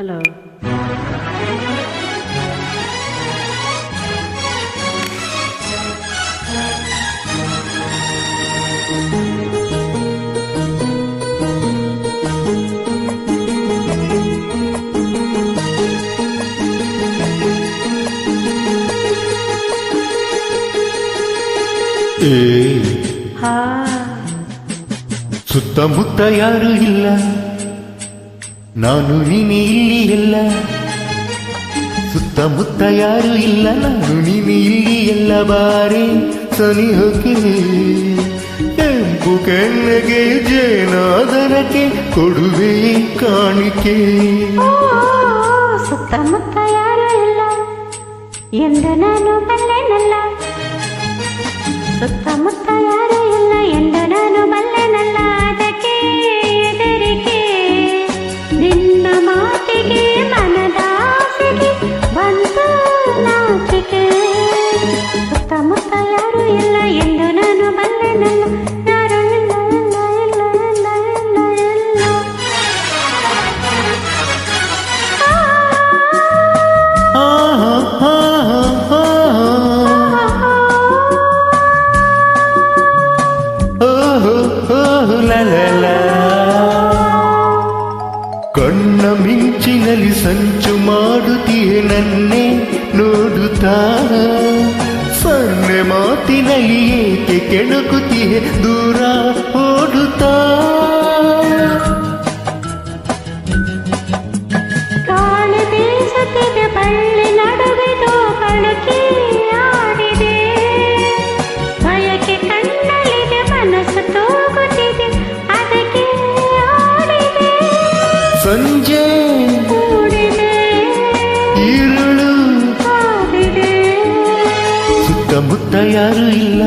Hello. ಸುತ್ತಮುತ್ತ ಯಾರು ಇಲ್ಲ, ನಾನು ನೀನು ಇಲ್ಲಿ ಎಲ್ಲ. ಸುತ್ತಮುತ್ತ ಯಾರು ಇಲ್ಲ, ನಾನು ನೀನು ಇಲ್ಲಿ ಎಲ್ಲ. ಬಾರೆ ಸನಿಹಕ್ಕೆ ಕೆಂಪು ಕೆನ್ನೆಗೆ ಜೇನಾದರಕ್ಕೆ ಕೊಡುವೆ ಕಾಣಿಕೆ. ಸುತ್ತಮುತ್ತ ಯಾರು ಇಲ್ಲ ಎಂದು ನಾನು ಬಲ್ಲೆನಲ್ಲ. ಸುತ್ತಮುತ್ತ ಯಾರು ಇಲ್ಲ ಎಂದು ನಾನು ಬಲ್ಲೆನಲ್ಲ. ಅದಕ್ಕೆ ಹೆದರಿಕೆ ನಿನ್ನ ಮಾತಿಗೆ ಮನದಾಸೆಗೆ ಬಂತು ನಾಚಿಕೆ. ಸುತ್ತಮುತ್ತ ಯಾರು ಇಲ್ಲ ಎಂದು ನಾನು ಬಲ್ಲೆನಲ್ಲ. ಯಾರು ಇಲ್ಲ ಇಲ್ಲ ಇಲ್ಲ ಇಲ್ಲ ಇಲ್ಲ ಇಲ್ಲ. ಕಣ್ಣ ಮಿಂಚಿನಲ್ಲಿ ಸಂಚು ಮಾಡುತ್ತೀಯೆ ನನ್ನೇ ನೋಡುತ್ತಾ. ಸನ್ನೆ ಮಾತಿನಲ್ಲಿ ಏಕೆ ಕೆಣಕುತ್ತೀಯೆ ದೂರ ಓಡುತ್ತಾ. ಗಾಳಿ ಬೀಸುತ್ತಿದೆ ಬಳ್ಳಿ ನಡುವೆದು ಬಳುಕಿ ಆಡಿದೆ. ಬಯಕೆ ಕಣ್ಣಲ್ಲಿದೆ ಮನಸ್ಸು ತೂಗುತ್ತಿದೆ ಅದಕ್ಕೆ ಆಡಿದೆ. ಸಂಜೆ ಕೂಡಿದೆ ಈರುಳು ಆಡಿದೆ ಸುತ್ತಮುತ್ತ ಯಾರು ಇಲ್ಲ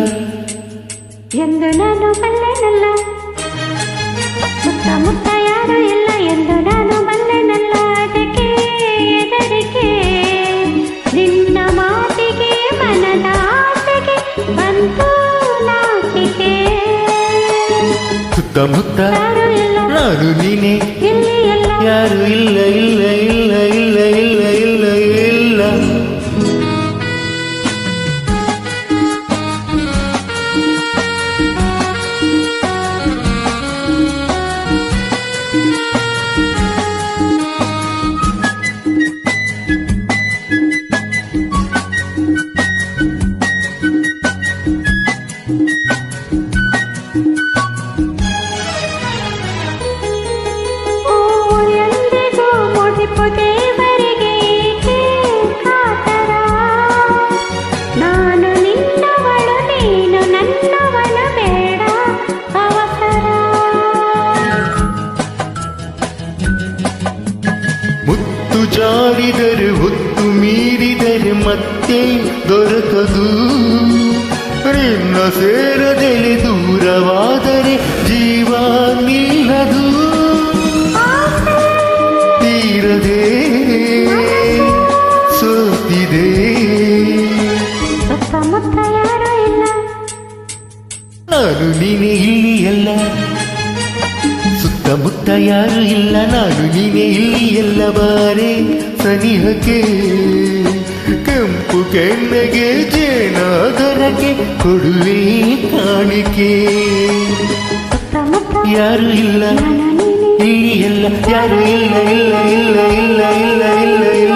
ಎಂದು ನಾನು ಬಲ್ಲೆನಲ್ಲ. ಸುತ್ತಮುತ್ತ ಯಾರು ಇಲ್ಲ ಎಂದು ನಾನು ಬಲ್ಲೆನಲ್ಲ. ಅದಕ್ಕೆ ಹೆದರಿಕೆ ನಿನ್ನ ಮಾತಿಗೆ ಮನದ ಆಸೆಗೆ ಬಂತು ನಾಚಿಕೆ. ಸುತ್ತಮುತ್ತ ಯಾರು ಇಲ್ಲ ನಾನು ನೀನೆ ಇಲ್ಲಿ ಎಲ್ಲ. ಯಾರು ಇಲ್ಲ ಇಲ್ಲ ಇಲ್ಲ ಇಲ್ಲ ಇಲ್ಲ ಇಲ್ಲ ಇಲ್ಲ. ಎಂದಿಗೂ ಮುಡಿಪು ದೇವರಿಗೆ ಏಕೆ ಕಾತರ. ನಾನು ನಿನ್ನವಳು ನೀನು ನನ್ನವಳು ಬೇಡ ಅವಸರ. ಮುತ್ತು ಜಾರಿದರೆ ಹೊತ್ತು ಮೀರಿದರೆ ಮತ್ತೆ ದೊರಕದು. ನಿನ್ನ ಸೇರದೆಲೆ ದೂರವಾದರೆ ಜೀವ ನಿಲ್ಲದು. ತೀರದೆ ಸೋತಿದೆ. ಸುತ್ತಮುತ್ತ ಯಾರು ಇಲ್ಲ ನಾನು ನೀನೆ ಇಲ್ಲಿ ಎಲ್ಲ. ಸುತ್ತಮುತ್ತ ಯಾರು ಇಲ್ಲ, ನಾನು ನೀನೆ ಇಲ್ಲಿ ಎಲ್ಲ. ಬಾರೆ ಸನಿಹಕ್ಕೆ ಕೆಂಪು ಕೆನ್ನೆಗೆ ಜೇನಾದರಕ್ಕೆ ಕೊಡುವೆ ಕಾಣಿಕೆ. ಸುತ್ತಮುತ್ತ ಯಾರು ಇಲ್ಲ ನಾನು ನೀನೆ ಇಲ್ಲಿ ಎಲ್ಲ. ಯಾರು ಇಲ್ಲ ಇಲ್ಲ ಇಲ್ಲ ಇಲ್ಲ ಇಲ್ಲ ಇಲ್ಲ ಇಲ್ಲ.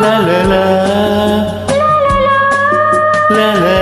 la la la La la la, la la